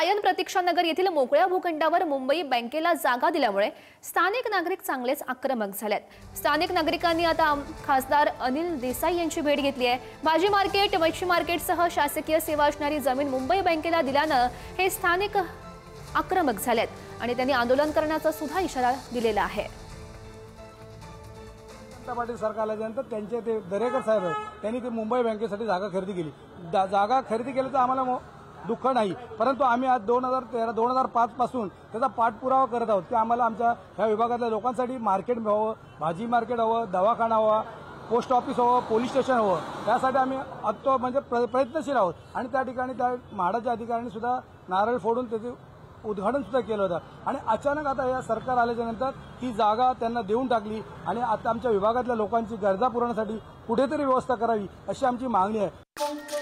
सायन प्रतीक्षानगर येथील मोकळ्या भूखंडावर मुंबई बँकेला जागा दिल्यामुळे स्थानिक नागरिक चांगलेच आक्रमक झालेत। स्थानिक नागरिकांनी आता खासदार अनिल देसाई यांची भेट घेतली आहे। भाजी मार्केट, मच्छी मार्केटसह शासकीय सेवा असणारी जमीन मुंबई बँकेला दिल्यानं हे स्थानिक आक्रमक झालेत आणि त्यांनी आंदोलन करण्याचा सुद्धा इशारा दिलेला आहे। जनता पार्टी सरकार आल्यानंतर त्यांचे ते दरेकर साहेब त्यांनी ते मुंबई बँकेसाठी जागा खरेदी केली। जागा खरेदी केल्याचं आम्हाला दुःख नाही, परंतु आम्ही आज 2013-2005 पासून त्याचा पाठपुरावा करत आहोत की आम्हाला आमच्या ह्या विभागातल्या लोकांसाठी मार्केट हवं, भाजी मार्केट हवं, दवाखाना हवा, पोस्ट ऑफिस हवं, पोलीस स्टेशन हवं। त्यासाठी आम्ही म्हणजे प्रयत्नशील आहोत आणि त्या ठिकाणी त्या म्हाडाच्या अधिकाऱ्यांनी सुद्धा नारळ फोडून त्याचे उद्घाटन सुद्धा केलं होतं आणि अचानक आता या सरकार आल्याच्या नंतर ही जागा त्यांना देऊन टाकली आणि आता आमच्या विभागातल्या लोकांची गरजा पुरवण्यासाठी कुठेतरी व्यवस्था करावी अशी आमची मागणी आहे।